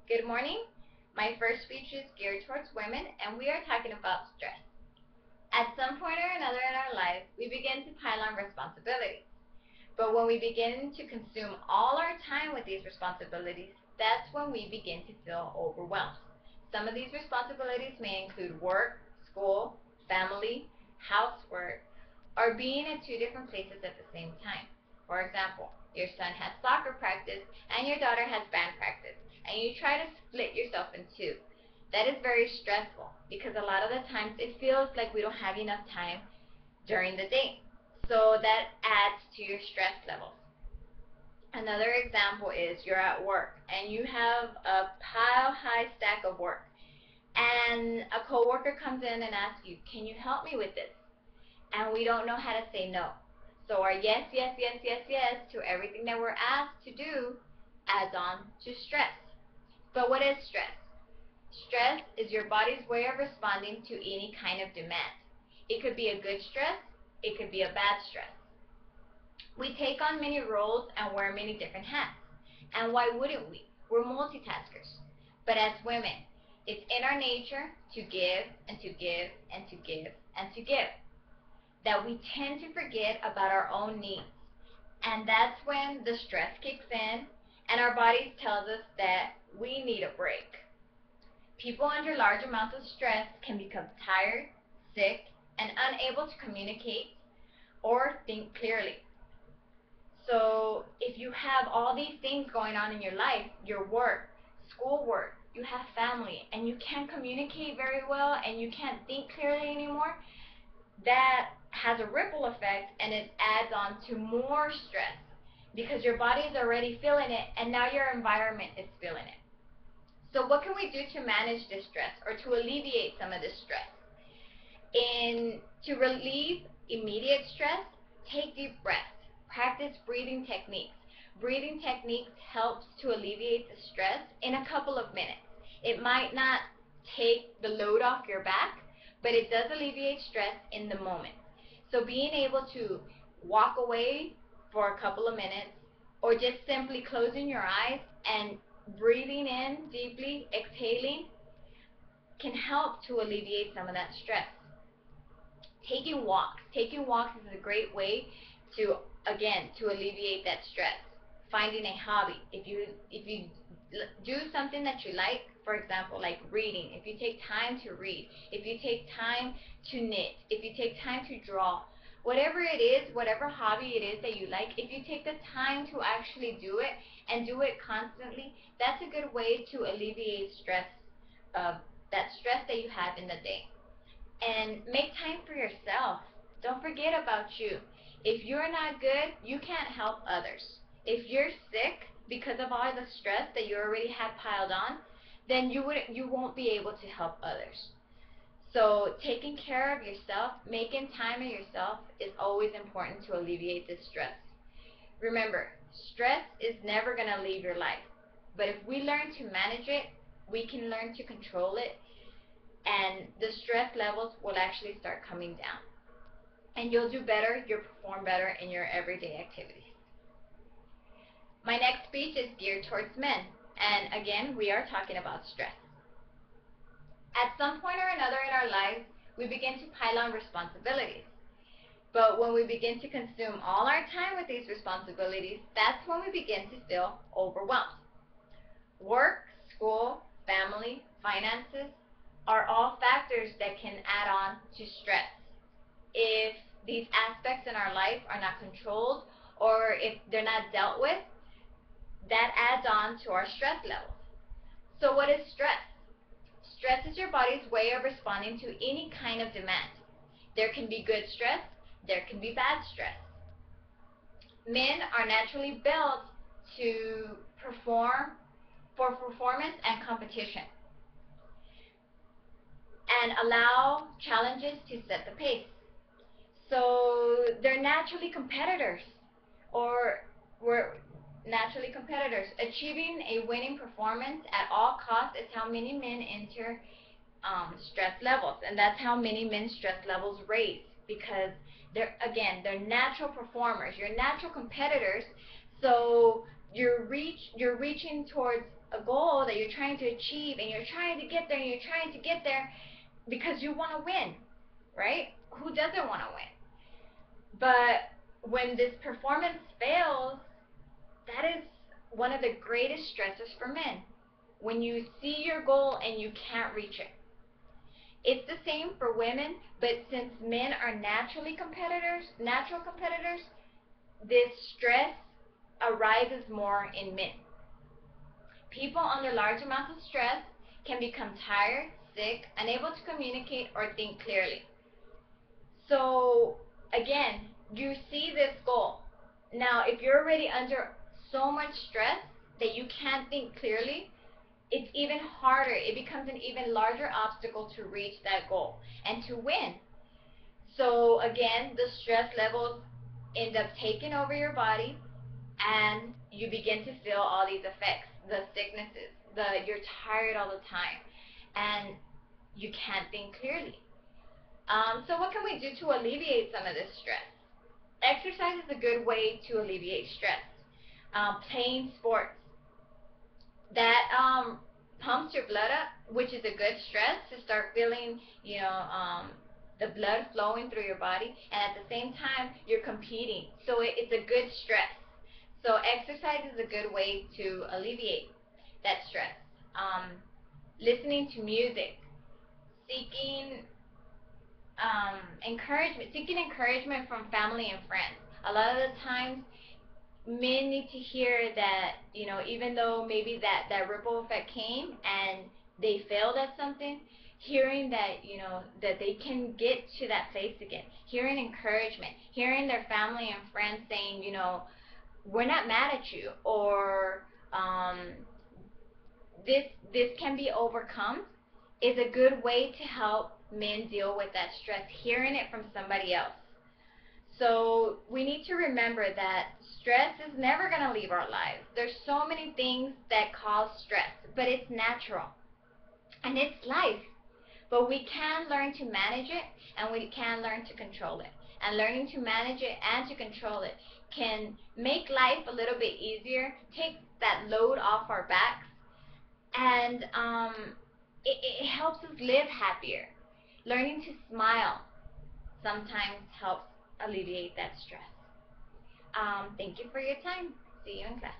Good morning. My first speech is geared towards women, and we are talking about stress. At some point or another in our lives, we begin to pile on responsibilities. But when we begin to consume all our time with these responsibilities, that's when we begin to feel overwhelmed. Some of these responsibilities may include work, school, family, housework, or being at two different places at the same time. For example, your son has soccer practice and your daughter has band practice, and you try to split yourself in two. That is very stressful because a lot of the times it feels like we don't have enough time during the day. So that adds to your stress levels. Another example is you're at work and you have a pile high stack of work, and a coworker comes in and asks you, "Can you help me with this?" And we don't know how to say no. So our yes, yes, yes, yes, yes to everything that we're asked to do adds on to stress. But what is stress? Stress is your body's way of responding to any kind of demand. It could be a good stress, it could be a bad stress. We take on many roles and wear many different hats. And why wouldn't we? We're multitaskers. But as women, it's in our nature to give and to give and to give and to give, that we tend to forget about our own needs. And that's when the stress kicks in and our bodies tells us that we need a break. People under large amounts of stress can become tired, sick, and unable to communicate or think clearly. So if you have all these things going on in your life, your work, schoolwork, you have family, and you can't communicate very well and you can't think clearly anymore, that has a ripple effect and it adds on to more stress because your body is already feeling it and now your environment is feeling it. So what can we do to manage this stress or to alleviate some of this stress? To relieve immediate stress, take deep breaths. Practice breathing techniques. Breathing techniques helps to alleviate the stress in a couple of minutes. It might not take the load off your back, but it does alleviate stress in the moment. So being able to walk away for a couple of minutes or just simply closing your eyes and breathing in deeply, exhaling, can help to alleviate some of that stress. Taking walks. Taking walks is a great way to, again, to alleviate that stress. Finding a hobby. If you do something that you like, for example, like reading, if you take time to read, if you take time to knit, if you take time to draw, whatever it is, whatever hobby it is that you like, if you take the time to actually do it and do it constantly, that's a good way to alleviate stress, that stress that you have in the day. And make time for yourself. Don't forget about you. If you're not good, you can't help others. If you're sick because of all the stress that you already have piled on, then you won't be able to help others. So taking care of yourself, making time of yourself is always important to alleviate this stress. Remember, stress is never going to leave your life. But if we learn to manage it, we can learn to control it, and the stress levels will actually start coming down. And you'll do better, you'll perform better in your everyday activities. My next speech is geared towards men, and again, we are talking about stress. At some point or another in our lives, we begin to pile on responsibilities. But when we begin to consume all our time with these responsibilities, that's when we begin to feel overwhelmed. Work, school, family, finances are all factors that can add on to stress. If these aspects in our life are not controlled or if they're not dealt with, that adds on to our stress levels. So what is stress? Stress is your body's way of responding to any kind of demand. There can be good stress, there can be bad stress. Men are naturally built to perform for performance and competition and allow challenges to set the pace. So they're naturally competitors, or we're naturally competitors. Achieving a winning performance at all costs is how many men enter stress levels, and that's how many men's stress levels raise because they're natural performers, you're natural competitors, so you're reaching towards a goal that you're trying to achieve, and you're trying to get there, and you're trying to get there because you want to win, right? Who doesn't want to win? But when this performance fails, that is one of the greatest stresses for men. When you see your goal and you can't reach it. It's the same for women, but since men are natural competitors, this stress arises more in men. People under large amounts of stress can become tired, sick, unable to communicate or think clearly. So again, you see this goal. Now, if you're already under so much stress that you can't think clearly, it's even harder. It becomes an even larger obstacle to reach that goal and to win. So again, the stress levels end up taking over your body, and you begin to feel all these effects, the sicknesses, you're tired all the time, and you can't think clearly. So what can we do to alleviate some of this stress? Exercise is a good way to alleviate stress. Playing sports that pumps your blood up, which is a good stress to start feeling, the blood flowing through your body, and at the same time you're competing. So it's a good stress. So exercise is a good way to alleviate that stress. Listening to music, seeking seeking encouragement from family and friends. A lot of the times, men need to hear that, even though maybe that ripple effect came and they failed at something, hearing that, that they can get to that place again, hearing encouragement, hearing their family and friends saying, we're not mad at you, or this can be overcome, is a good way to help men deal with that stress, hearing it from somebody else. So we need to remember that stress is never going to leave our lives. There's so many things that cause stress, but it's natural and it's life. But we can learn to manage it, and we can learn to control it. And learning to manage it and to control it can make life a little bit easier, take that load off our backs, and it helps us live happier. Learning to smile sometimes helps alleviate that stress. Thank you for your time. See you in class.